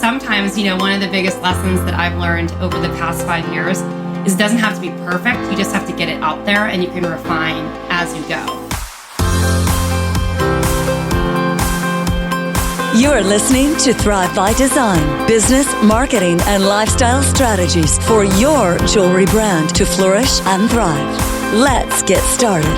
sometimes, one of the biggest lessons that I've learned over the past 5 years is it doesn't have to be perfect. You just have to get it out there and you can refine as you go. You're listening to Thrive by Design, business, marketing, and lifestyle strategies for your jewelry brand to flourish and thrive. Let's get started.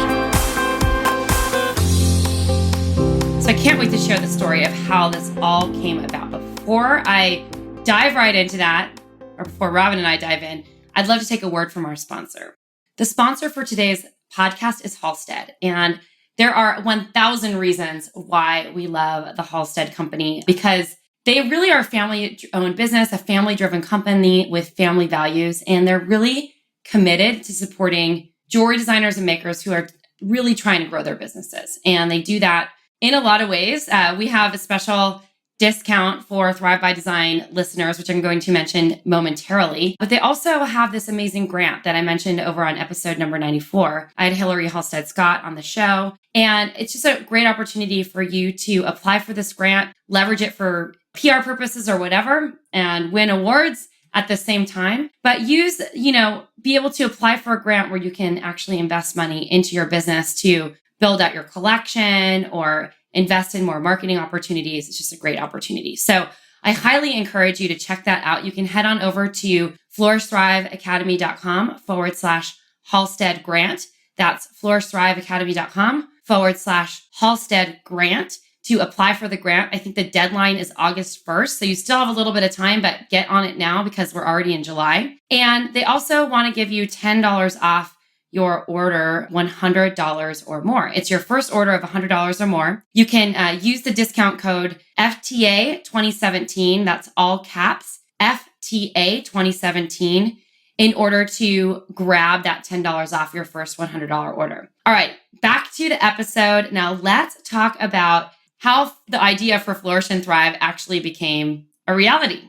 So I can't wait to share the story of how this all came about. Before I dive right into that, or before Robin and I dive in, I'd love to take a word from our sponsor. The sponsor for today's podcast is Halstead, and there are 1,000 reasons why we love the Halstead company, because they really are a family-owned business, a family-driven company with family values, and they're really committed to supporting jewelry designers and makers who are really trying to grow their businesses. And they do that in a lot of ways. We have a special discount for Thrive by Design listeners, which I'm going to mention momentarily. But they also have this amazing grant that I mentioned over on episode number 94. I had Hillary Halstead Scott on the show, and it's just a great opportunity for you to apply for this grant, leverage it for PR purposes or whatever, and win awards at the same time. But be able to apply for a grant where you can actually invest money into your business to build out your collection or invest in more marketing opportunities. It's just a great opportunity. So I highly encourage you to check that out. You can head on over to flourishthriveacademy.com/Halstead grant. That's flourishthriveacademy.com/Halstead grant to apply for the grant. I think the deadline is August 1st. So you still have a little bit of time, but get on it now because we're already in July. And they also want to give you $10 off your order $100 or more. It's your first order of $100 or more. You can use the discount code FTA2017, that's all caps, FTA2017, in order to grab that $10 off your first $100 order. All right, back to the episode. Now let's talk about how the idea for Flourish and Thrive actually became a reality.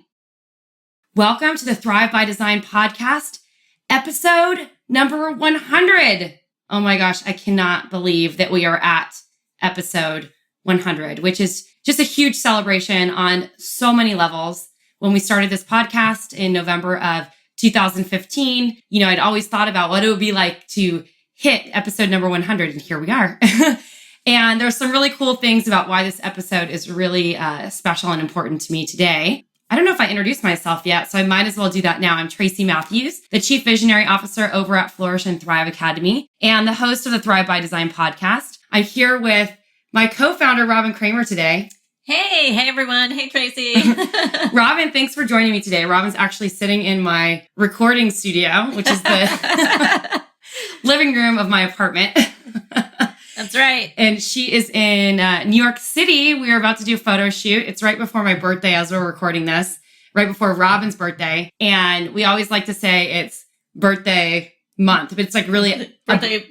Welcome to the Thrive by Design podcast, episode number 100. Oh my gosh, I cannot believe that we are at episode 100, which is just a huge celebration on so many levels. When we started this podcast in November of 2015, I'd always thought about what it would be like to hit episode number 100, and here we are. And there's some really cool things about why this episode is really special and important to me today. I don't know if I introduced myself yet, so I might as well do that now. I'm Tracy Matthews, the Chief Visionary Officer over at Flourish and Thrive Academy and the host of the Thrive by Design podcast. I'm here with my co-founder, Robin Kramer, today. Hey everyone. Hey, Tracy. Robin, thanks for joining me today. Robin's actually sitting in my recording studio, which is the living room of my apartment. That's right. And she is in New York City. We are about to do a photo shoot. It's right before my birthday as we're recording this, right before Robin's birthday. And we always like to say it's birthday month, but it's like really birthday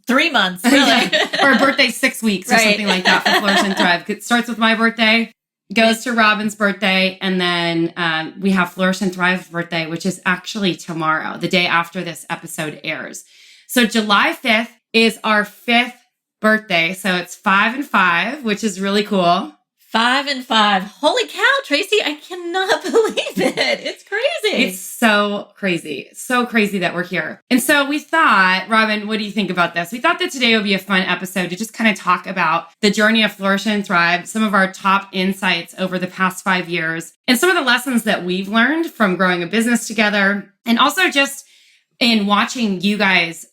3 months, really. Or birthday 6 weeks or something like that for Flourish and Thrive. It starts with my birthday, goes to Robin's birthday, and then we have Flourish and Thrive's birthday, which is actually tomorrow, the day after this episode airs. So July 5th is our 5th birthday. So it's 5 and 5, which is really cool. 5 and 5. Holy cow, Tracy. I cannot believe it. It's crazy. It's so crazy. So crazy that we're here. And so we thought, Robin, what do you think about this? We thought that today would be a fun episode to just kind of talk about the journey of Flourish and Thrive, some of our top insights over the past 5 years, and some of the lessons that we've learned from growing a business together, and also just in watching you guys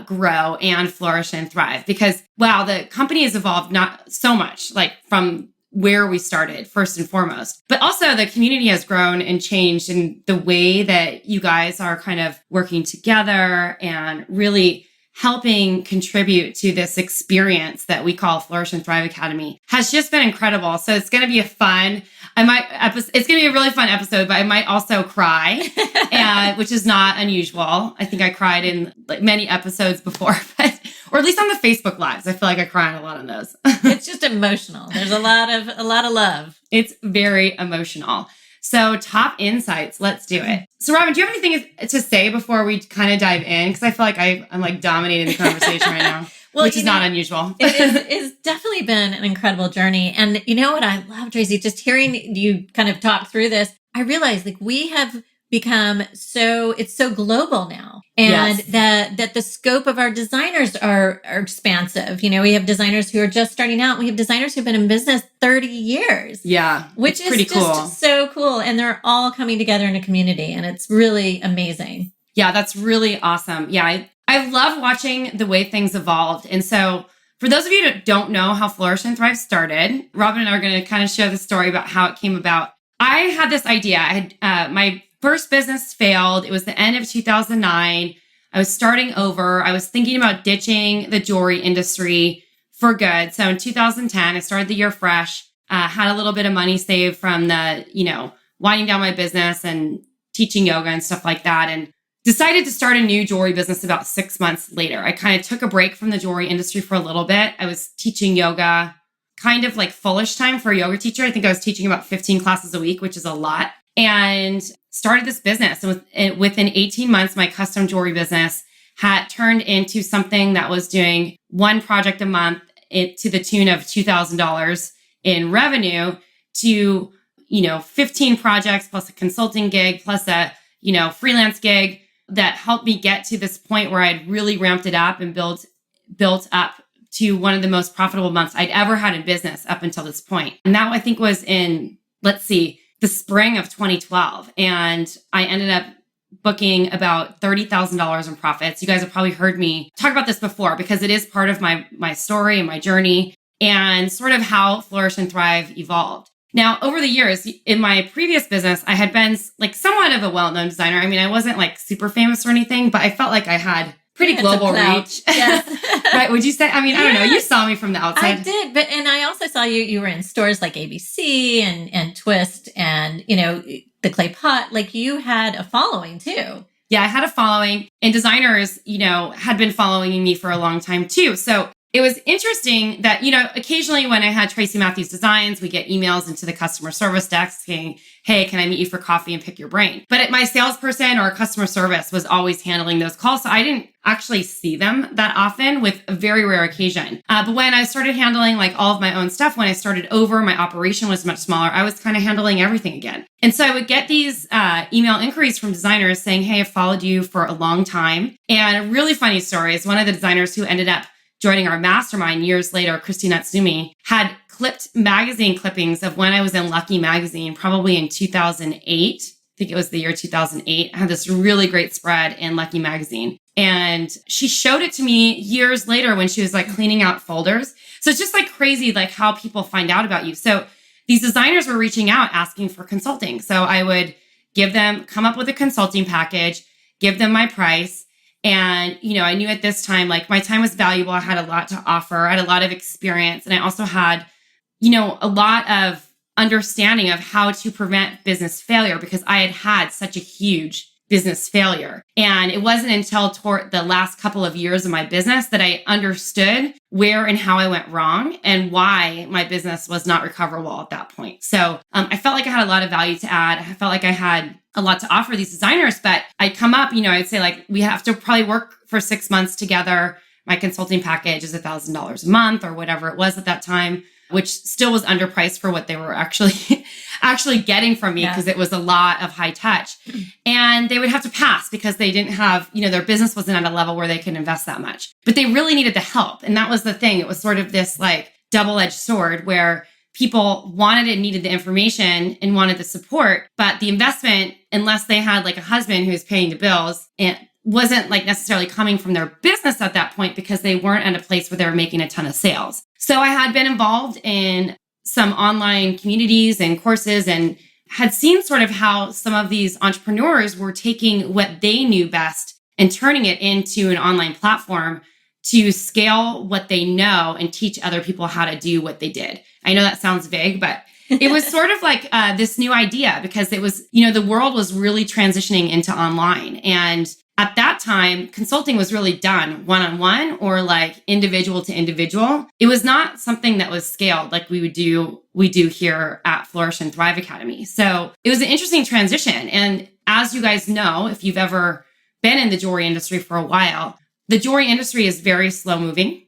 grow and flourish and thrive, because wow, the company has evolved not so much like from where we started first and foremost, but also the community has grown and changed in the way that you guys are kind of working together and really helping contribute to this experience that we call Flourish and Thrive Academy has just been incredible. So it's going to be it's going to be a really fun episode, but I might also cry, which is not unusual. I think I cried in many episodes before, or at least on the Facebook Lives. I feel like I cry a lot on those. It's just emotional. There's a lot of love. It's very emotional. So top insights, let's do it. So Robin, do you have anything to say before we kind of dive in? Because I feel like I'm like dominating the conversation right now. which is not unusual. It's definitely been an incredible journey. And you know what I love, Tracy, just hearing you kind of talk through this, I realized like we have become it's so global now. And that the scope of our designers are expansive. You know, we have designers who are just starting out. We have designers who've been in business 30 years. Yeah. Which is pretty just cool. so cool. And they're all coming together in a community. And it's really amazing. Yeah, that's really awesome. Yeah, I love watching the way things evolved. And so for those of you that don't know how Flourish and Thrive started, Robin and I are going to kind of share the story about how it came about. I had this idea. I had my first business failed. It was the end of 2009. I was starting over. I was thinking about ditching the jewelry industry for good. So in 2010, I started the year fresh, had a little bit of money saved from the, winding down my business and teaching yoga and stuff like that. And decided to start a new jewelry business about 6 months later. I kind of took a break from the jewelry industry for a little bit. I was teaching yoga, kind of like foolish time for a yoga teacher. I think I was teaching about 15 classes a week, which is a lot, and started this business. And within 18 months, my custom jewelry business had turned into something that was doing one project a month to the tune of $2,000 in revenue to, 15 projects plus a consulting gig plus a, freelance gig that helped me get to this point where I'd really ramped it up and built up to one of the most profitable months I'd ever had in business up until this point. And that I think was in, the spring of 2012. And I ended up booking about $30,000 in profits. You guys have probably heard me talk about this before because it is part of my story and my journey and sort of how Flourish and Thrive evolved. Now, over the years, in my previous business, I had been somewhat of a well-known designer. I mean, I wasn't super famous or anything, but I felt like I had pretty global reach. Yes. Right? Would you say? I mean, I don't know. You saw me from the outside. I did. And I also saw you were in stores like ABC and Twist and, the Clay Pot. Like you had a following too. Yeah, I had a following and designers, had been following me for a long time too. So it was interesting that, occasionally when I had Tracy Matthews Designs, we get emails into the customer service desk saying, hey, can I meet you for coffee and pick your brain? But my salesperson or customer service was always handling those calls. So I didn't actually see them that often with a very rare occasion. But when I started handling all of my own stuff, when I started over, my operation was much smaller. I was kind of handling everything again. And so I would get these email inquiries from designers saying, hey, I've followed you for a long time. And a really funny story is one of the designers who ended up joining our mastermind years later, Christy Natsumi, had clipped magazine clippings of when I was in Lucky magazine, probably in 2008. I think it was the year 2008. I had this really great spread in Lucky magazine. And she showed it to me years later when she was cleaning out folders. So it's just crazy, how people find out about you. So these designers were reaching out asking for consulting. So I would come up with a consulting package, give them my price. And, I knew at this time, my time was valuable. I had a lot to offer. I had a lot of experience. And I also had, a lot of understanding of how to prevent business failure because I had had such a huge business failure. And it wasn't until toward the last couple of years of my business that I understood where and how I went wrong and why my business was not recoverable at that point. So I felt like I had a lot of value to add. I felt like I had a lot to offer these designers, but I'd come up, I'd say we have to probably work for 6 months together. My consulting package is $1,000 a month or whatever it was at that time, which still was underpriced for what they were actually getting from me because it was a lot of high touch. And they would have to pass because they didn't have, their business wasn't at a level where they could invest that much. But they really needed the help. And that was the thing. It was sort of this double-edged sword where people wanted and needed the information and wanted the support, but the investment, unless they had a husband who was paying the bills, and wasn't necessarily coming from their business at that point because they weren't at a place where they were making a ton of sales. So I had been involved in some online communities and courses and had seen sort of how some of these entrepreneurs were taking what they knew best and turning it into an online platform to scale what they know and teach other people how to do what they did. I know that sounds vague, but it was sort of this new idea because it was, the world was really transitioning into online. And at that time, consulting was really done one-on-one or individual to individual. It was not something that was scaled like we do here at Flourish and Thrive Academy. So it was an interesting transition. And as you guys know, if you've ever been in the jewelry industry for a while, the jewelry industry is very slow moving.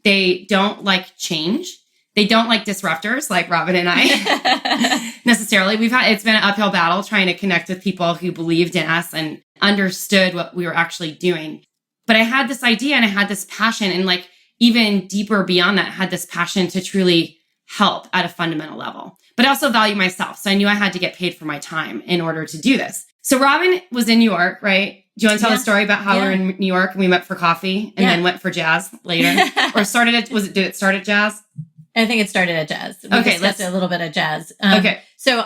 They don't like change. They don't like disruptors like Robin and I necessarily. It's been an uphill battle trying to connect with people who believed in us and understood what we were actually doing. But I had this idea and I had this passion, and like even deeper beyond that, I had this passion to truly help at a fundamental level. But I also value myself. So I knew I had to get paid for my time in order to do this. So Robin was in New York, right? Do you want to tell the story about how we were in New York and we met for coffee and then went for jazz later? Or did it start at jazz? I think it started at jazz. We discussed a little bit of jazz. So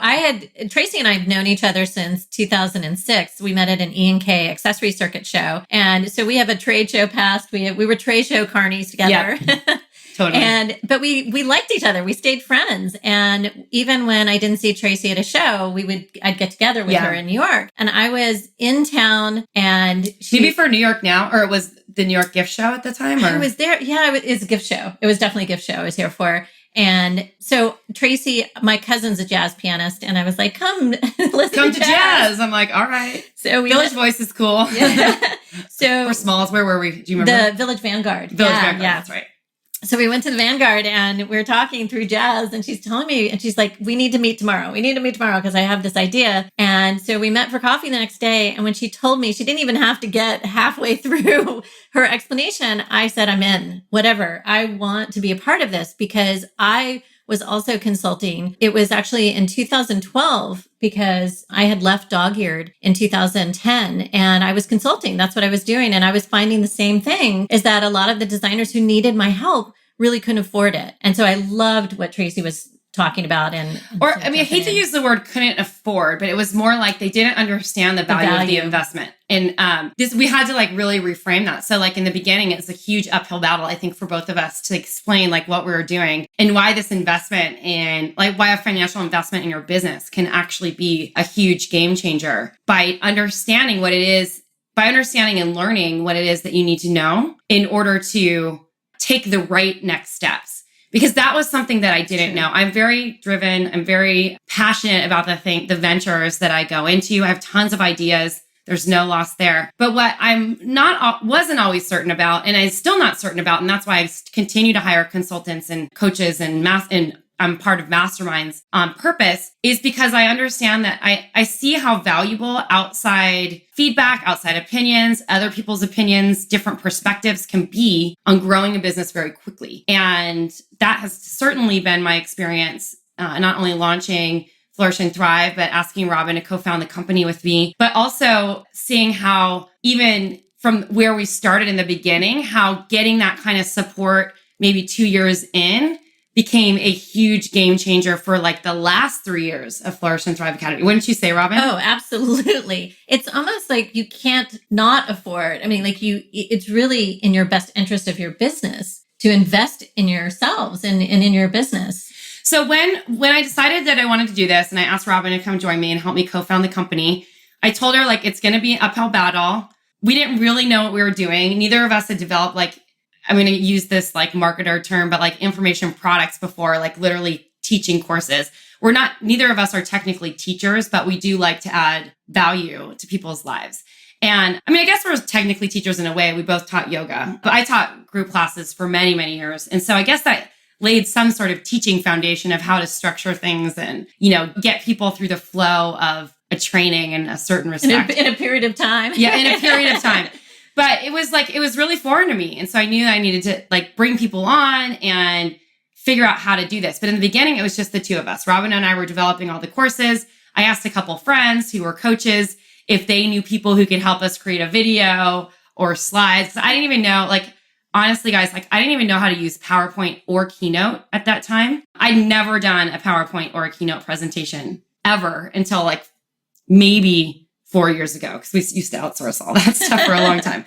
Tracy and I have known each other since 2006. We met at an E&K accessory circuit show. And so we have a trade show past. We were trade show carnies together. Yep. Totally. But we liked each other. We stayed friends. And even when I didn't see Tracy at a show, I'd get together with her in New York. And I was in town and maybe for New York Now, or it was the New York Gift Show at the time? Or? I was there. Yeah, it was a gift show. It was definitely a gift show I was here for. And so Tracy, my cousin's a jazz pianist, and I was like, come listen to jazz. I'm like, all right. So Village Voice is cool. Yeah. So we're Smalls. Where were we? Do you remember? The Village Vanguard. Vanguard. That's right. So we went to the Vanguard and we were talking through jazz, and she's telling me, and she's like, we need to meet tomorrow. We need to meet tomorrow because I have this idea. And so we met for coffee the next day. And when she told me, she didn't even have to get halfway through her explanation. I said, I'm in, whatever. I want to be a part of this because I was also consulting. It was actually in 2012 because I had left dog-eared in 2010 and I was consulting. That's what I was doing. And I was finding the same thing, is that a lot of the designers who needed my help really couldn't afford it. And so I loved what Tracy was talking about. I hate to use the word couldn't afford, but it was more like they didn't understand the value of the investment. And we had to like really reframe that. So like in the beginning, it's a huge uphill battle, I think, for both of us to explain like what we were doing and why this investment and like why a financial investment in your business can actually be a huge game changer by understanding what it is, by understanding and learning what it is that you need to know in order to take the right next steps. Because that was something that I didn't know. I'm very driven. I'm very passionate about the ventures that I go into. I have tons of ideas. There's no loss there. But what wasn't always certain about, and I'm still not certain about, and that's why I continue to hire consultants and coaches and I'm part of masterminds on purpose, is because I understand that I see how valuable outside feedback, outside opinions, other people's opinions, different perspectives can be on growing a business very quickly. And that has certainly been my experience, not only launching Flourish and Thrive, but asking Robin to co-found the company with me, but also seeing how even from where we started in the beginning, how getting that kind of support maybe 2 years in became a huge game changer for like the last 3 years of Flourish and Thrive Academy. Wouldn't you say, Robin? Oh, absolutely. It's almost like you can't not afford. I mean, it's really in your best interest of your business to invest in yourselves and in your business. So when I decided that I wanted to do this and I asked Robin to come join me and help me co-found the company, I told her like, it's going to be an uphill battle. We didn't really know what we were doing. Neither of us had developed I'm going to use this like marketer term, but like information products before, like literally teaching courses. Neither of us are technically teachers, but we do like to add value to people's lives. And I mean, I guess we're technically teachers in a way. We both taught yoga, but I taught group classes for many, many years. And so I guess that laid some sort of teaching foundation of how to structure things and, get people through the flow of a training in a certain respect. In a period of time. Yeah, in a period of time. But it was really foreign to me. And so I knew I needed to like bring people on and figure out how to do this. But in the beginning, it was just the two of us. Robin and I were developing all the courses. I asked a couple friends who were coaches if they knew people who could help us create a video or slides. I didn't even know, honestly, guys, I didn't even know how to use PowerPoint or Keynote at that time. I'd never done a PowerPoint or a Keynote presentation ever until maybe 4 years ago, because we used to outsource all that stuff for a long time.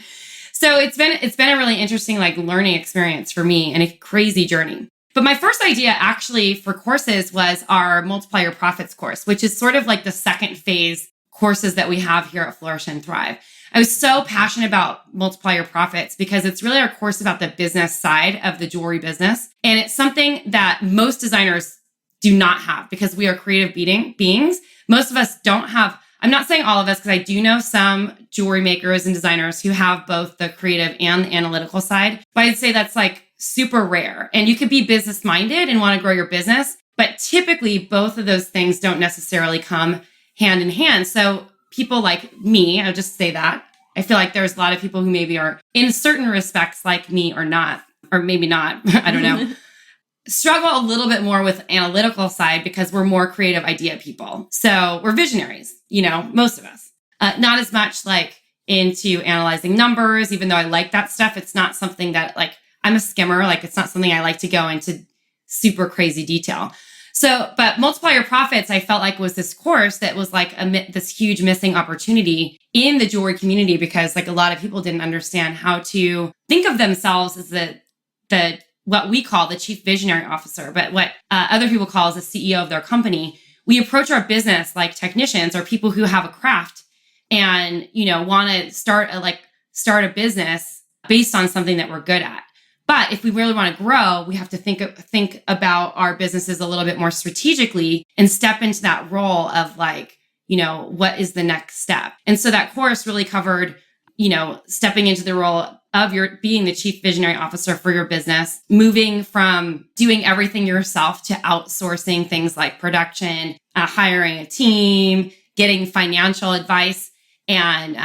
So it's been a really interesting learning experience for me and a crazy journey. But my first idea actually for courses was our Multiply Your Profits course, which is sort of like the second phase courses that we have here at Flourish and Thrive. I was so passionate about Multiply Your Profits because it's really our course about the business side of the jewelry business. And it's something that most designers do not have because we are creative beings. Most of us don't have. I'm not saying all of us, because I do know some jewelry makers and designers who have both the creative and the analytical side. But I'd say that's like super rare. And you could be business minded and want to grow your business, but typically both of those things don't necessarily come hand in hand. So people like me, I'll just say that. I feel like there's a lot of people who maybe are in certain respects like me or not, or maybe not, I don't know, struggle a little bit more with analytical side because we're more creative idea people. So we're visionaries, most of us. Not as much like into analyzing numbers, even though I like that stuff. It's not something that like, I'm a skimmer. Like it's not something I like to go into super crazy detail. So, but Multiply Your Profits, I felt like was this course that was like this huge missing opportunity in the jewelry community, because like a lot of people didn't understand how to think of themselves as the what we call the chief visionary officer, but what other people call as the CEO of their company. We approach our business like technicians or people who have a craft and, want to start a business based on something that we're good at. But if we really want to grow, we have to think about our businesses a little bit more strategically and step into that role of like, what is the next step? And so that course really covered, stepping into the role of being the chief visionary officer for your business, moving from doing everything yourself to outsourcing things like production, hiring a team, getting financial advice, and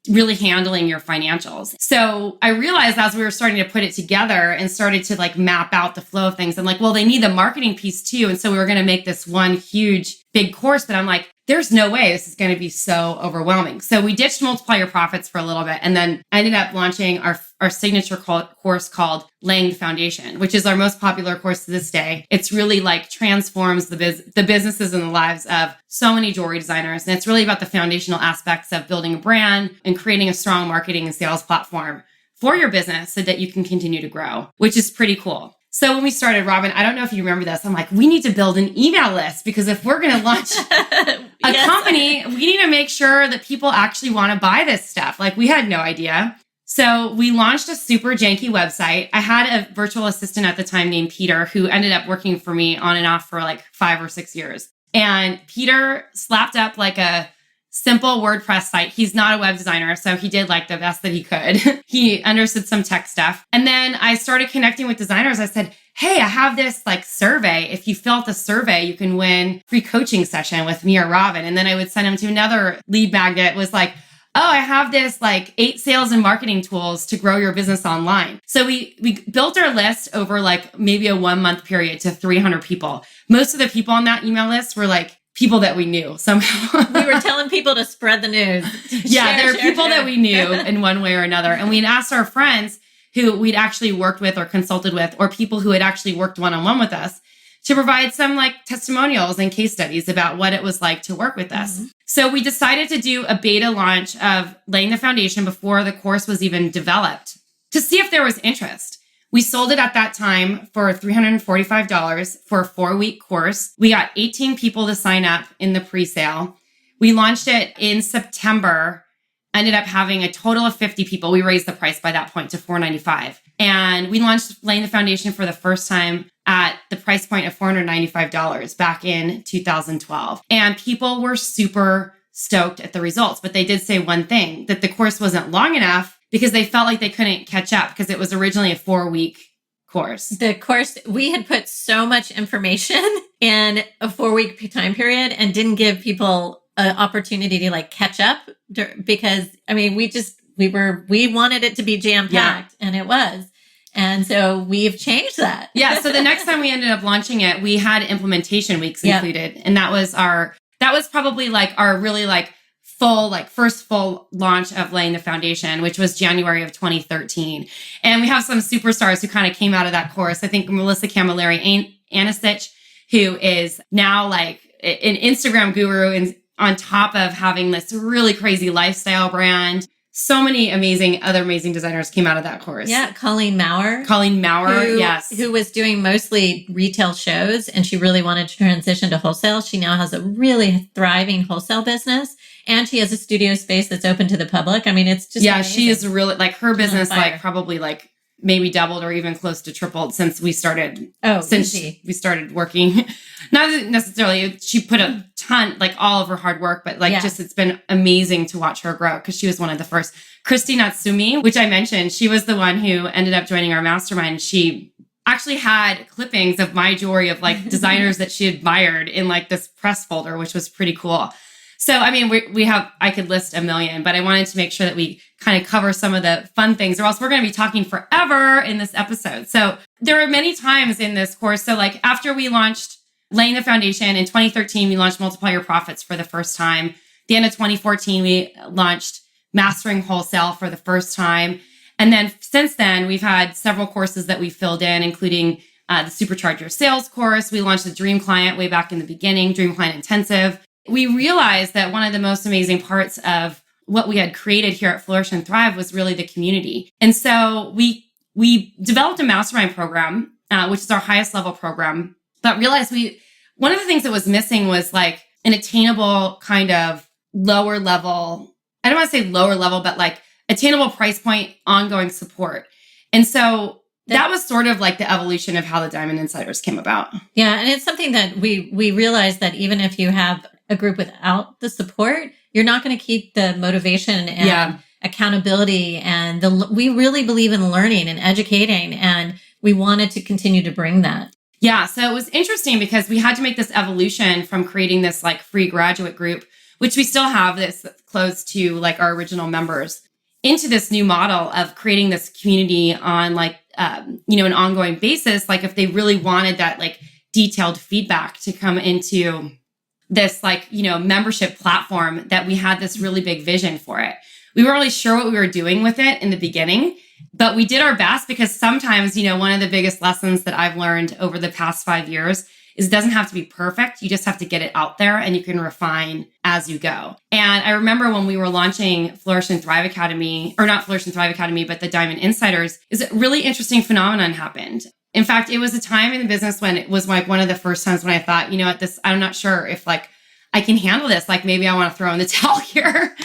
really handling your financials. So I realized as we were starting to put it together and started to like map out the flow of things, I'm like, well, they need the marketing piece too. And so we were going to make this one huge big course, but I'm like, there's no way this is going to be so overwhelming. So we ditched Multiply Your Profits for a little bit. And then I ended up launching our signature course called Laying the Foundation, which is our most popular course to this day. It's really like transforms the businesses and the lives of so many jewelry designers. And it's really about the foundational aspects of building a brand and creating a strong marketing and sales platform for your business so that you can continue to grow, which is pretty cool. So when we started, Robin, I don't know if you remember this. I'm like, we need to build an email list, because if we're going to launch a company, we need to make sure that people actually want to buy this stuff. Like we had no idea. So we launched a super janky website. I had a virtual assistant at the time named Peter, who ended up working for me on and off for like 5 or 6 years. And Peter slapped up like a simple WordPress site. He's not a web designer, so he did like the best that he could. He understood some tech stuff. And then I started connecting with designers. I said, hey, I have this like survey. If you fill out the survey, you can win free coaching session with me or Robin. And then I would send him to another lead magnet. It was like, oh, I have this like 8 sales and marketing tools to grow your business online. So we built our list over like maybe a 1-month period to 300 people. Most of the people on that email list were like people that we knew somehow. We were telling people to spread the news. There are people that we knew in one way or another. And we'd asked our friends who we'd actually worked with or consulted with, or people who had actually worked one-on-one with us, to provide some like testimonials and case studies about what it was like to work with us. Mm-hmm. So we decided to do a beta launch of Laying the Foundation before the course was even developed to see if there was interest. We sold it at that time for $345 for a 4-week course. We got 18 people to sign up in the pre-sale. We launched it in September, ended up having a total of 50 people. We raised the price by that point to $495. And we launched Laying the Foundation for the first time at the price point of $495 back in 2012. And people were super stoked at the results. But they did say one thing, that the course wasn't long enough because they felt like they couldn't catch up because it was originally a 4-week course. The course, we had put so much information in a 4-week time period and didn't give people an opportunity to like catch up, because I mean, we wanted it to be jam-packed, and it was. And so we've changed that. Yeah. So the next time we ended up launching it, we had implementation weeks included. And that was probably like our really like first full launch of Laying the Foundation, which was January of 2013. And we have some superstars who kind of came out of that course. I think Melissa Camilleri Anasich, who is now like an Instagram guru, and on top of having this really crazy lifestyle brand. So many other amazing designers came out of that course. Yeah. Colleen Maurer, yes. Who was doing mostly retail shows, and she really wanted to transition to wholesale. She now has a really thriving wholesale business, and she has a studio space that's open to the public. I mean, it's just amazing. She is really like her business, like probably like maybe doubled or even close to tripled since we started. Easy. We started working. Not necessarily, she put a ton, like all of her hard work, but just it's been amazing to watch her grow because she was one of the first. Christy Natsumi, which I mentioned, she was the one who ended up joining our mastermind. She actually had clippings of my jewelry of like designers that she admired in like this press folder, which was pretty cool. So, I mean, we have, I could list a million, but I wanted to make sure that we kind of cover some of the fun things or else we're going to be talking forever in this episode. So there are many times in this course. So like after we launched Laying the Foundation in 2013, we launched Multiply Your Profits for the first time. The end of 2014, we launched Mastering Wholesale for the first time. And then since then, we've had several courses that we filled in, including the Supercharge Your Sales course. We launched the Dream Client way back in the beginning, Dream Client Intensive. We realized that one of the most amazing parts of what we had created here at Flourish and Thrive was really the community. And so we developed a mastermind program, which is our highest level program, but realized one of the things that was missing was like an attainable kind of lower level, I don't want to say lower level, but like attainable price point, ongoing support. And so that was sort of like the evolution of how the Diamond Insiders came about. Yeah. And it's something that we realized that even if you have a group without the support, you're not going to keep the motivation and accountability. And we really believe in learning and educating. And we wanted to continue to bring that. Yeah. So it was interesting because we had to make this evolution from creating this like free graduate group, which we still have this close to like our original members, into this new model of creating this community on like, an ongoing basis. Like if they really wanted that like detailed feedback to come into this like, membership platform, that we had this really big vision for it. We weren't really sure what we were doing with it in the beginning, but we did our best because sometimes, one of the biggest lessons that I've learned over the past 5 years is it doesn't have to be perfect. You just have to get it out there and you can refine as you go. And I remember when we were launching Flourish and Thrive Academy, or not Flourish and Thrive Academy, but the Diamond Insiders, is a really interesting phenomenon happened. In fact, it was a time in the business when it was like one of the first times when I thought, I'm not sure if like I can handle this. Like maybe I want to throw in the towel here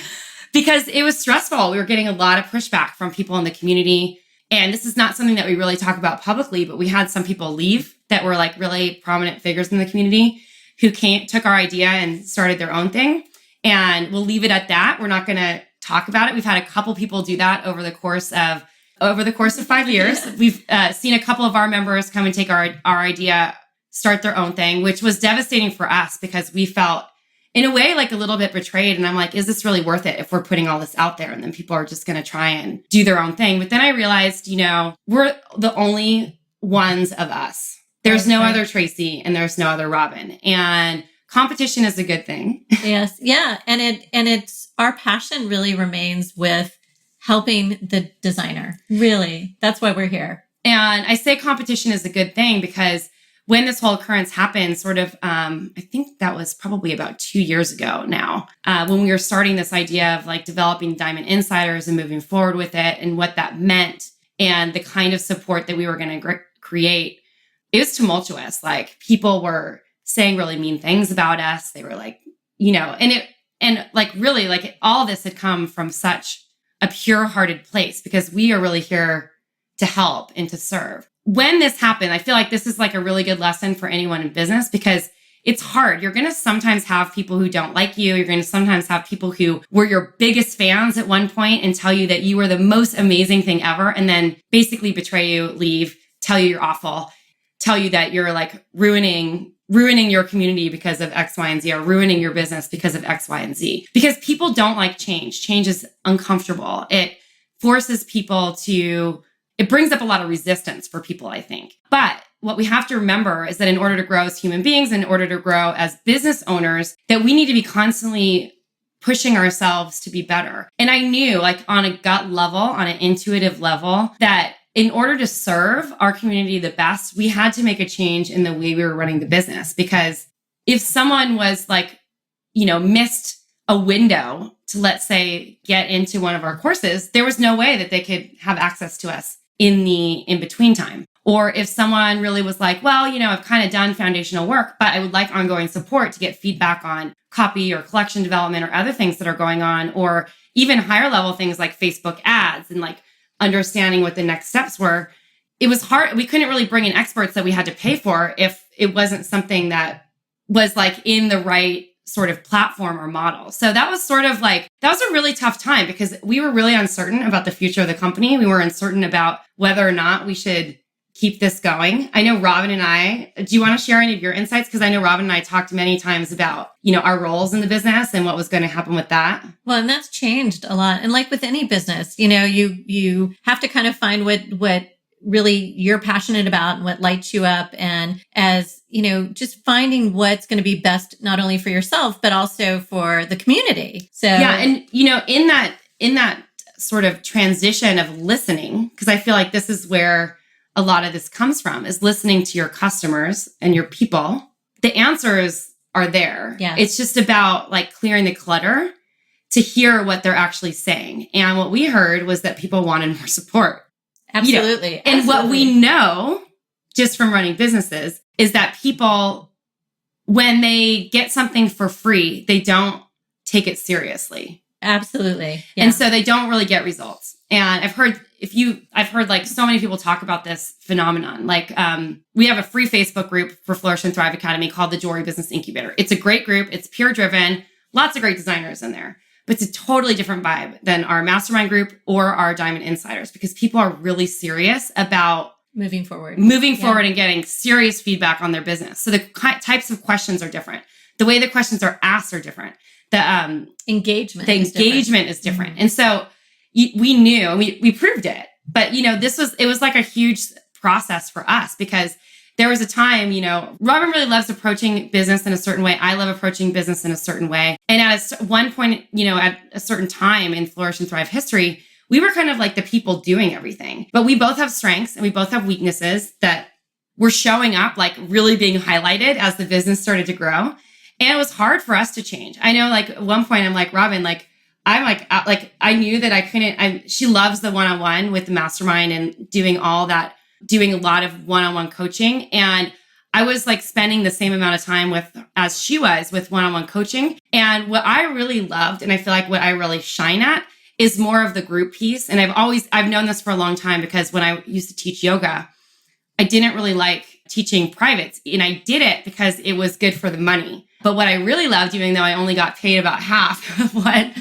because it was stressful. We were getting a lot of pushback from people in the community. And this is not something that we really talk about publicly, but we had some people leave that were like really prominent figures in the community who took our idea and started their own thing. And we'll leave it at that. We're not going to talk about it. We've had a couple people do that over the course of 5 years. We've seen a couple of our members come and take our idea, start their own thing, which was devastating for us because we felt in a way like a little bit betrayed. And I'm like, is this really worth it if we're putting all this out there and then people are just going to try and do their own thing? But then I realized, we're the only ones of us. There's no other Tracy and there's no other Robin. And competition is a good thing. Yes. Yeah. And it's our passion really remains with helping the designer. Really. That's why we're here. And I say competition is a good thing because when this whole occurrence happened, sort of, I think that was probably about 2 years ago now, when we were starting this idea of like developing Diamond Insiders and moving forward with it and what that meant and the kind of support that we were going to create, it was tumultuous. Like people were saying really mean things about us. They were like, and really like all of this had come from such a pure-hearted place because we are really here to help and to serve. When this happened, I feel like this is like a really good lesson for anyone in business because it's hard. You're going to sometimes have people who don't like you. You're going to sometimes have people who were your biggest fans at one point and tell you that you were the most amazing thing ever and then basically betray you, leave, tell you you're awful, tell you that you're like ruining your community because of X, Y, and Z, or ruining your business because of X, Y, and Z. Because people don't like change. Change is uncomfortable. It forces people it brings up a lot of resistance for people, I think. But what we have to remember is that in order to grow as human beings, in order to grow as business owners, that we need to be constantly pushing ourselves to be better. And I knew like on a gut level, on an intuitive level, that in order to serve our community the best, we had to make a change in the way we were running the business. Because if someone was like, missed a window to, let's say, get into one of our courses, there was no way that they could have access to us in the in-between time. Or if someone really was like, well, I've kind of done foundational work, but I would like ongoing support to get feedback on copy or collection development or other things that are going on, or even higher level things like Facebook ads and like understanding what the next steps were, it was hard. We couldn't really bring in experts that we had to pay for if it wasn't something that was like in the right sort of platform or model. So that was sort of like, that was a really tough time because we were really uncertain about the future of the company. We were uncertain about whether or not we should keep this going. I know Robin and I, do you want to share any of your insights? Because I know Robin and I talked many times about, our roles in the business and what was going to happen with that. Well, and that's changed a lot. And like with any business, you have to kind of find what really you're passionate about and what lights you up. And as, just finding what's going to be best, not only for yourself, but also for the community. So yeah. And, in that sort of transition of listening, because I feel like this is where a lot of this comes from, is listening to your customers and your people. The answers are there. Yeah. It's just about like clearing the clutter to hear what they're actually saying. And what we heard was that people wanted more support. Absolutely. And what we know just from running businesses is that people, when they get something for free, they don't take it seriously. Absolutely. Yeah. And so they don't really get results. And I've heard like so many people talk about this phenomenon. Like, we have a free Facebook group for Flourish and Thrive Academy called the Jewelry Business Incubator. It's a great group. It's peer driven, lots of great designers in there, but it's a totally different vibe than our mastermind group or our Diamond Insiders, because people are really serious about moving forward and getting serious feedback on their business. So the types of questions are different. The way the questions are asked are different. The engagement is different. Mm-hmm. And so we knew, and we proved it, but it was like a huge process for us, because there was a time, Robin really loves approaching business in a certain way. I love approaching business in a certain way. And at one point, at a certain time in Flourish and Thrive history, we were kind of like the people doing everything, but we both have strengths and we both have weaknesses that were showing up, like really being highlighted as the business started to grow. And it was hard for us to change. I know, like, at one point I'm like, Robin, I knew that I couldn't, she loves the one-on-one with the mastermind and doing all that, doing a lot of one-on-one coaching. And I was like spending the same amount of time as she was with one-on-one coaching. And what I really loved, and I feel like what I really shine at, is more of the group piece. And I've known this for a long time, because when I used to teach yoga, I didn't really like teaching privates, and I did it because it was good for the money. But what I really loved, even though I only got paid about half of what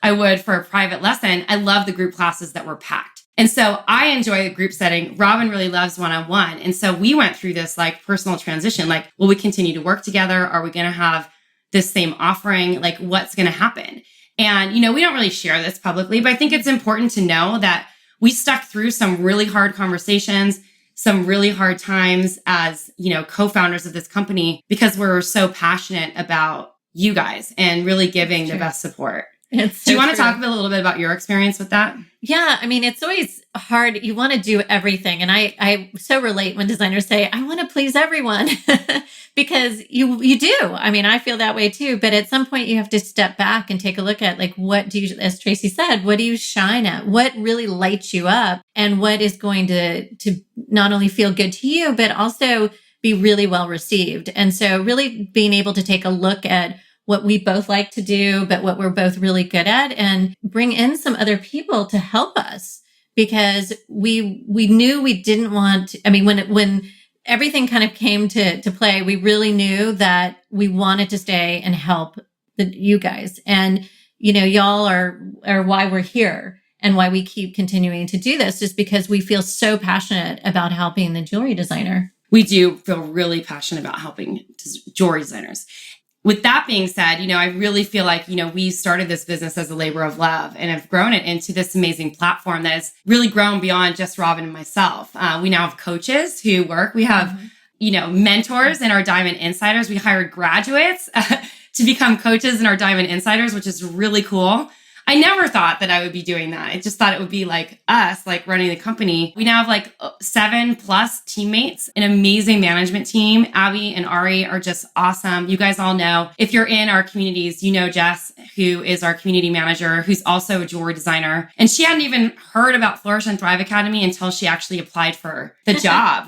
I would for a private lesson, I love the group classes that were packed. And so I enjoy the group setting. Robin really loves one-on-one. And so we went through this like personal transition. Like, will we continue to work together? Are we going to have this same offering? Like, what's going to happen? And, we don't really share this publicly, but I think it's important to know that we stuck through some really hard conversations, some really hard times as, co-founders of this company, because we're so passionate about you guys and really giving the best support. Do you want to talk a little bit about your experience with that? Yeah. I mean, it's always hard. You want to do everything. And I so relate when designers say, I want to please everyone, because you do. I mean, I feel that way too. But at some point you have to step back and take a look at, like, what do you, as Tracy said, what do you shine at? What really lights you up? And what is going to not only feel good to you, but also be really well received. And so really being able to take a look at what we both like to do, but what we're both really good at, and bring in some other people to help us, because we knew we didn't want to, I mean, when everything kind of came to play, we really knew that we wanted to stay and help you guys. And, y'all are why we're here and why we keep continuing to do this, just because we feel so passionate about helping the jewelry designer. We do feel really passionate about helping jewelry designers. With that being said, I really feel like, we started this business as a labor of love and have grown it into this amazing platform that has really grown beyond just Robin and myself. We now have coaches who work. We have, mentors in our Diamond Insiders. We hired graduates to become coaches in our Diamond Insiders, which is really cool. I never thought that I would be doing that. I just thought it would be like us, like running the company. We now have like 7+ teammates, an amazing management team. Abby and Ari are just awesome. You guys all know, if you're in our communities, Jess, who is our community manager, who's also a jewelry designer. And she hadn't even heard about Flourish and Thrive Academy until she actually applied for the job,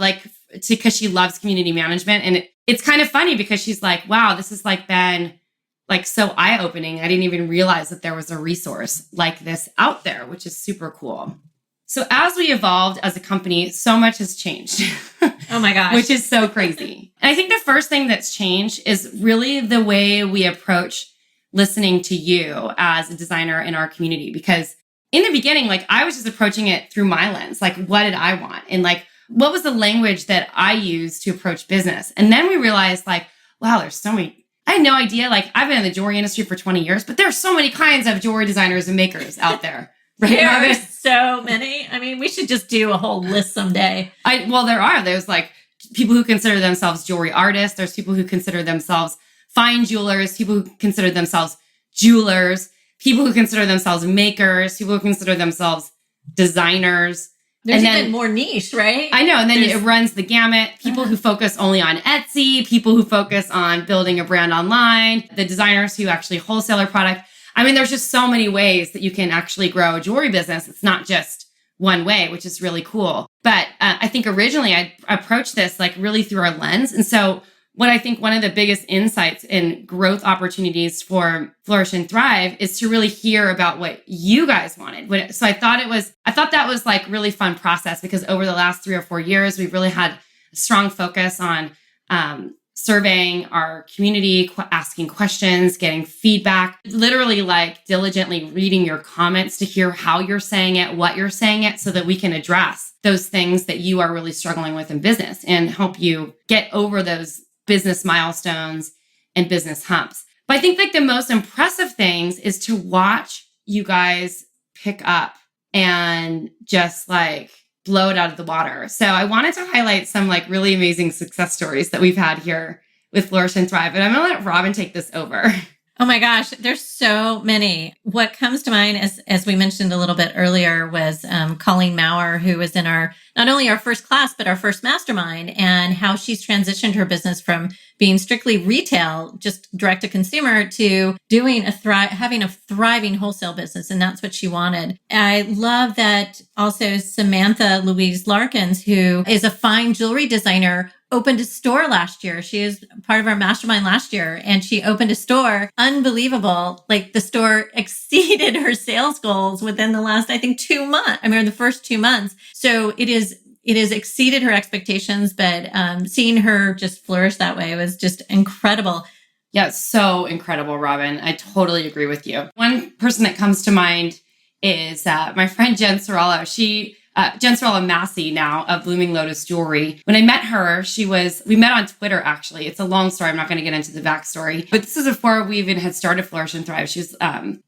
because she loves community management. And it's kind of funny, because she's like, wow, this has been so eye-opening. I didn't even realize that there was a resource like this out there, which is super cool. So as we evolved as a company, so much has changed. Oh my gosh. Which is so crazy. And I think the first thing that's changed is really the way we approach listening to you as a designer in our community. Because in the beginning, like I was just approaching it through my lens. Like, what did I want? And like, what was the language that I used to approach business? And then we realized like, wow, there's so many. I had no idea. Like I've been in the jewelry industry for 20 years, but there's so many kinds of jewelry designers and makers out there. Right? There's so many. I mean, we should just do a whole list someday. There's like people who consider themselves jewelry artists. There's people who consider themselves fine jewelers, people who consider themselves jewelers, people who consider themselves makers, people who consider themselves designers. There's even more niche, right? I know. And then it runs the gamut. People who focus only on Etsy, people who focus on building a brand online, the designers who actually wholesale their product. I mean, there's just so many ways that you can actually grow a jewelry business. It's not just one way, which is really cool. But I think originally I approached this like really through our lens. And so what I think one of the biggest insights in growth opportunities for Flourish and Thrive is to really hear about what you guys wanted. So I thought that was like really fun process because over the last 3 or 4 years, we've really had a strong focus on surveying our community, asking questions, getting feedback, literally like diligently reading your comments to hear how you're saying it, what you're saying it, so that we can address those things that you are really struggling with in business and help you get over those business milestones and business humps. But I think like the most impressive things is to watch you guys pick up and just like blow it out of the water. So I wanted to highlight some like really amazing success stories that we've had here with Flourish and Thrive. And I'm going to let Robin take this over. Oh my gosh, there's so many. What comes to mind, as we mentioned a little bit earlier, was Colleen Maurer, who was in not only our first class, but our first mastermind, and how she's transitioned her business from being strictly retail, just direct to consumer, to doing having a thriving wholesale business. And that's what she wanted. I love that also Samantha Louise Larkins, who is a fine jewelry designer, opened a store last year. She is part of our mastermind last year, and she opened a store. Unbelievable. Like the store exceeded her sales goals within the last, I think, 2 months. I mean, the first 2 months. So it has exceeded her expectations, but seeing her just flourish that way was just incredible. Yeah, it's so incredible, Robin. I totally agree with you. One person that comes to mind is my friend Jen Sorello. Jen Sorello Massey now of Blooming Lotus Jewelry. When I met her, we met on Twitter, actually. It's a long story. I'm not going to get into the backstory. But this is before we even had started Flourish and Thrive. She was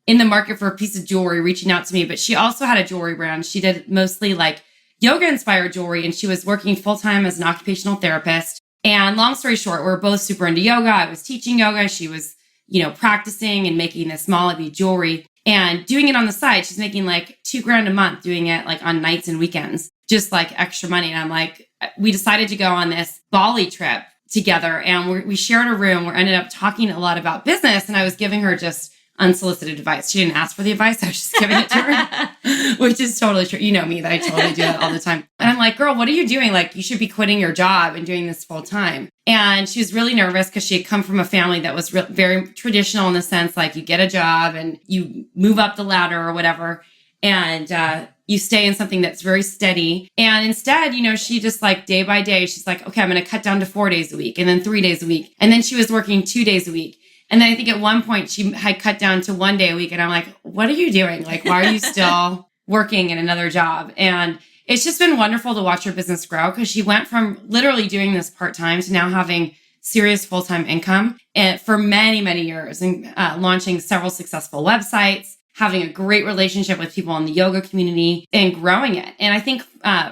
in the market for a piece of jewelry, reaching out to me. But she also had a jewelry brand. She did mostly like yoga-inspired jewelry, and she was working full-time as an occupational therapist. And long story short, we were both super into yoga. I was teaching yoga. She was, practicing and making this Malabi jewelry. And doing it on the side, she's making like $2,000 a month doing it like on nights and weekends, just like extra money. And I'm like, we decided to go on this Bali trip together, and we shared a room. We ended up talking a lot about business, and I was giving her just unsolicited advice. She didn't ask for the advice. I was just giving it to her, which is totally true. You know me, that I totally do that all the time. And I'm like, girl, what are you doing? Like, you should be quitting your job and doing this full time. And she was really nervous because she had come from a family that was very traditional in the sense, like you get a job and you move up the ladder or whatever. And you stay in something that's very steady. And instead, she just like day by day, she's like, okay, I'm going to cut down to 4 days a week and then 3 days a week. And then she was working 2 days a week. And then I think at one point she had cut down to 1 day a week. And I'm like, what are you doing? Like, why are you still working in another job? And it's just been wonderful to watch her business grow, because she went from literally doing this part-time to now having serious full-time income and for many, many years, and launching several successful websites, having a great relationship with people in the yoga community, and growing it. And I think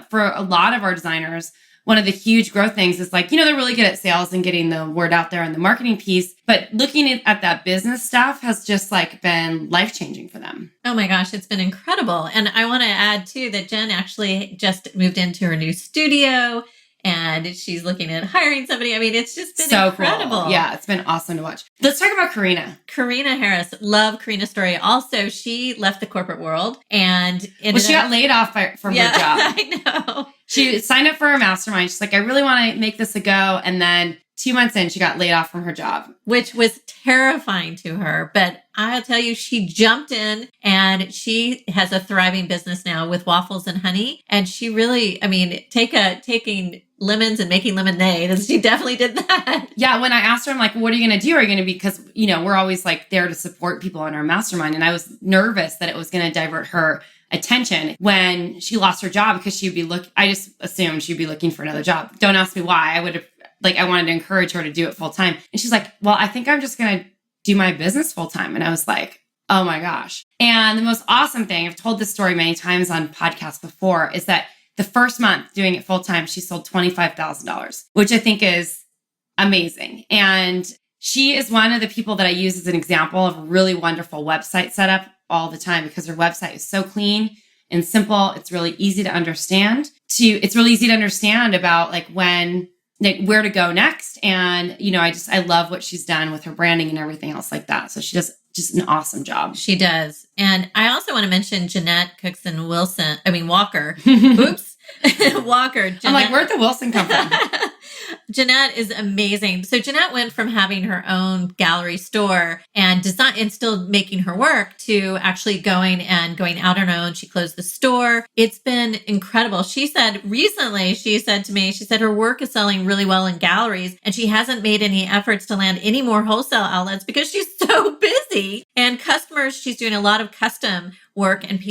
for a lot of our designers, one of the huge growth things is like, they're really good at sales and getting the word out there and the marketing piece, but looking at that business stuff has just like been life-changing for them. Oh my gosh, it's been incredible. And I want to add too that Jen actually just moved into her new studio, and she's looking at hiring somebody. I mean, it's just been so incredible. Cool. Yeah, it's been awesome to watch. Let's talk about Karina. Karina Harris. Love Karina's story. Also, she left the corporate world and she got laid off from her job. I know. She signed up for a mastermind. She's like, I really want to make this a go. And then 2 months in, she got laid off from her job. Which was terrifying to her. But I'll tell you, she jumped in and she has a thriving business now with waffles and honey. And she really, I mean, taking lemons and making lemonade. And she definitely did that. Yeah. When I asked her, I'm like, what are you going to do? Are you going to be, because, you know, we're always like there to support people in our mastermind. And I was nervous that it was going to divert her attention when she lost her job, because I just assumed she'd be looking for another job. Don't ask me why. I wanted to encourage her to do it full time. And she's like, well, I think I'm just going to do my business full time. And I was like, oh my gosh. And the most awesome thing, I've told this story many times on podcasts before, is that the first month doing it full time, she sold $25,000, which I think is amazing. And she is one of the people that I use as an example of a really wonderful website setup all the time, because her website is so clean and simple. It's really easy to understand. It's really easy to understand about where to go next. And, you know, I love what she's done with her branding and everything else like that. So she does just an awesome job. She does. And I also want to mention Jeanette Cookson Walker. Oops. Walker. Jeanette. I'm like, where'd the Wilson come from? Jeanette is amazing. So Jeanette went from having her own gallery store and design and still making her work to actually going out on her own. She closed the store. It's been incredible. She said to me, her work is selling really well in galleries and she hasn't made any efforts to land any more wholesale outlets because she's so busy. And customers, she's doing a lot of custom work and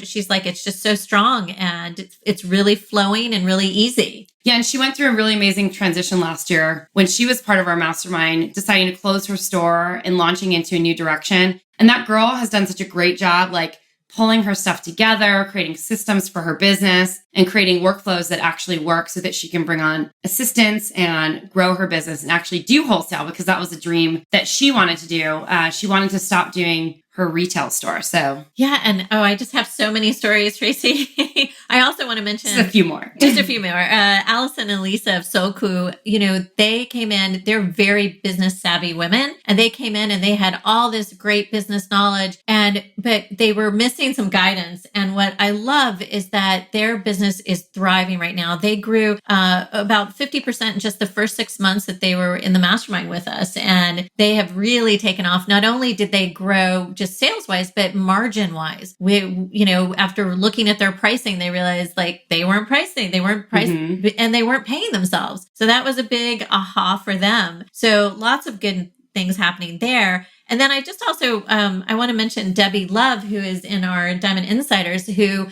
she's like, it's just so strong and it's really flowing and really easy. Yeah. And she went through a really amazing transition last year when she was part of our mastermind, deciding to close her store and launching into a new direction. And that girl has done such a great job, like pulling her stuff together, creating systems for her business and creating workflows that actually work so that she can bring on assistants and grow her business and actually do wholesale, because that was a dream that she wanted to do. She wanted to stop doing her retail store. So yeah. And I just have so many stories, Tracy. I also want to mention just a few more. Allison and Lisa of Soku, you know, they came in, they're very business savvy women, and they came in and they had all this great business knowledge, but they were missing some guidance. And what I love is that their business is thriving right now. They grew about 50% in just the first 6 months that they were in the mastermind with us. And they have really taken off. Not only did they grow just sales wise, but margin wise. After looking at their pricing, they realized like they weren't pricing, and they weren't paying themselves. So that was a big aha for them. So lots of good things happening there. And then I just also, I want to mention Debbie Love, who is in our Diamond Insiders, who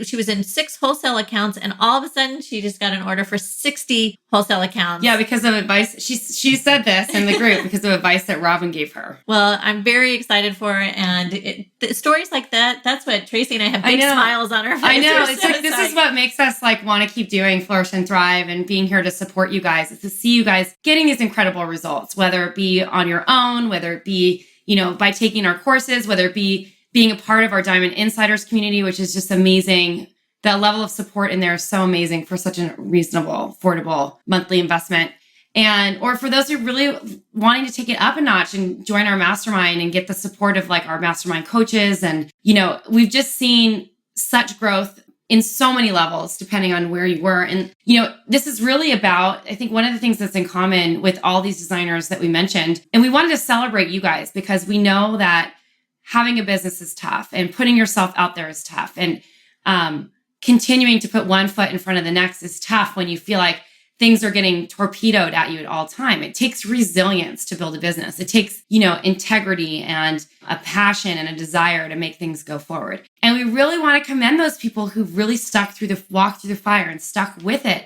she was in 6 wholesale accounts, and all of a sudden she just got an order for 60 wholesale accounts. Yeah, because of advice. She said this in the group because of advice that Robin gave her. Well, I'm very excited for her. And stories like that, that's what Tracy and I have big smiles on our faces. I know. It's like, this is what makes us like want to keep doing Flourish and Thrive and being here to support you guys, is to see you guys getting these incredible results, whether it be on your own, whether it be, by taking our courses, whether it be being a part of our Diamond Insiders community, which is just amazing. The level of support in there is so amazing for such a reasonable, affordable monthly investment. Or for those who really wanting to take it up a notch and join our mastermind and get the support of like our mastermind coaches. And, we've just seen such growth in so many levels, depending on where you were. And, this is really about, I think one of the things that's in common with all these designers that we mentioned, and we wanted to celebrate you guys because we know that having a business is tough and putting yourself out there is tough. And continuing to put one foot in front of the next is tough when you feel like things are getting torpedoed at you at all time. It takes resilience to build a business. It takes, integrity and a passion and a desire to make things go forward. And we really want to commend those people who've really walked through the fire and stuck with it,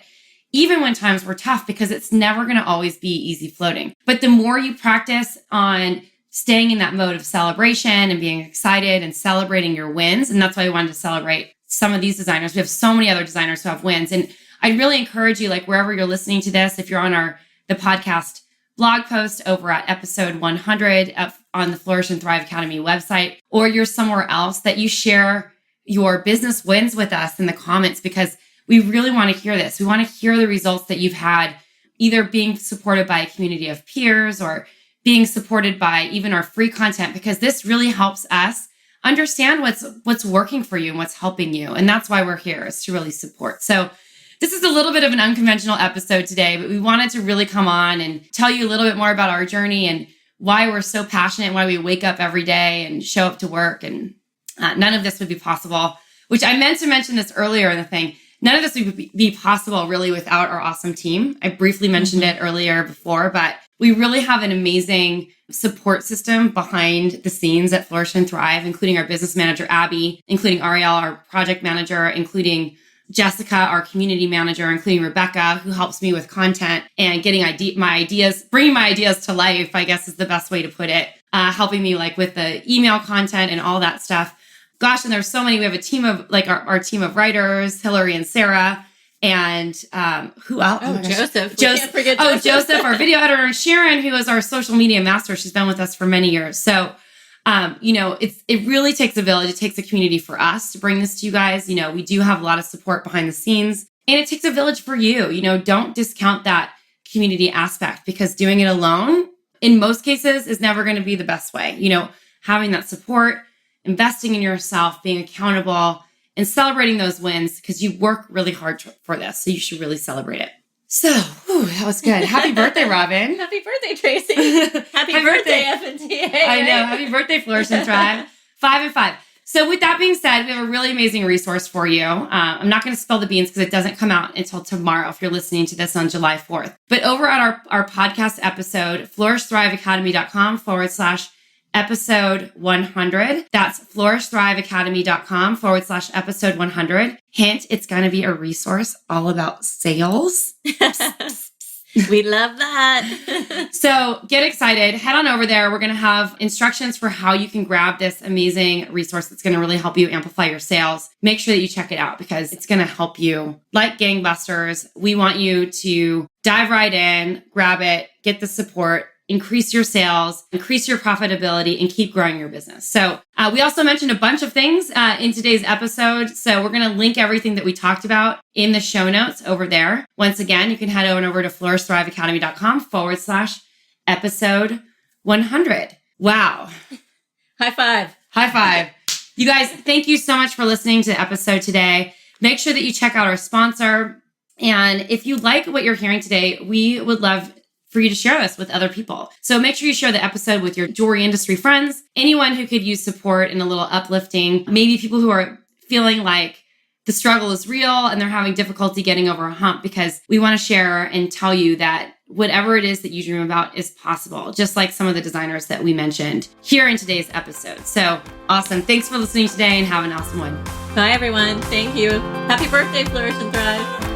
even when times were tough, because it's never going to always be easy floating. But the more you practice on staying in that mode of celebration and being excited and celebrating your wins. And that's why we wanted to celebrate some of these designers. We have so many other designers who have wins. And I'd really encourage you, like wherever you're listening to this, if you're on the podcast blog post over at episode 100 on the Flourish and Thrive Academy website, or you're somewhere else, that you share your business wins with us in the comments, because we really want to hear this. We want to hear the results that you've had, either being supported by a community of peers or being supported by even our free content, because this really helps us understand what's working for you and what's helping you. And that's why we're here, is to really support. So This is a little bit of an unconventional episode today, but we wanted to really come on and tell you a little bit more about our journey and why we're so passionate and why we wake up every day and show up to work. And none of this would be possible, which I meant to mention this earlier in the thing. None of this would be possible really without our awesome team. I briefly mentioned it earlier before, but we really have an amazing support system behind the scenes at Flourish and Thrive, including our business manager, Abby, including Ariel, our project manager, including Jessica, our community manager, including Rebecca, who helps me with content and getting my ideas, bringing my ideas to life, I guess is the best way to put it, helping me like with the email content and all that stuff. Gosh, and there's so many. We have a team of like our team of writers, Hillary and Sarah, and who else? Oh, Joseph. Joseph. Joseph, our video editor, Sharon, who is our social media master. She's been with us for many years. So, it really takes a village. It takes a community for us to bring this to you guys. We do have a lot of support behind the scenes, and it takes a village for you. Don't discount that community aspect, because doing it alone, in most cases, is never going to be the best way. Having that support, investing in yourself, being accountable, and celebrating those wins, because you work really hard for this. So you should really celebrate it. So, that was good. Happy birthday, Robin. Happy birthday, Tracy. Happy birthday, FNTA. I know. Happy birthday, Flourish and Thrive. 5 and 5. So with that being said, we have a really amazing resource for you. I'm not going to spill the beans because it doesn't come out until tomorrow if you're listening to this on July 4th. But over at our podcast episode, flourishthriveacademy.com/episode 100. That's flourishthriveacademy.com/episode 100. Hint, it's going to be a resource all about sales. We love that. So get excited. Head on over there. We're going to have instructions for how you can grab this amazing resource that's going to really help you amplify your sales. Make sure that you check it out because it's going to help you like gangbusters. We want you to dive right in, grab it, get the support, increase your sales, increase your profitability, and keep growing your business. So we also mentioned a bunch of things in today's episode. So we're going to link everything that we talked about in the show notes over there. Once again, you can head on over to flourishthriveacademy.com/episode 100. Wow. High five. High five. You guys, thank you so much for listening to the episode today. Make sure that you check out our sponsor. And if you like what you're hearing today, we would love for you to share this with other people. So make sure you share the episode with your jewelry industry friends, anyone who could use support and a little uplifting, maybe people who are feeling like the struggle is real and they're having difficulty getting over a hump, because we want to share and tell you that whatever it is that you dream about is possible, just like some of the designers that we mentioned here in today's episode. So awesome. Thanks for listening today and have an awesome one. Bye, everyone. Thank you. Happy birthday, Flourish and Thrive.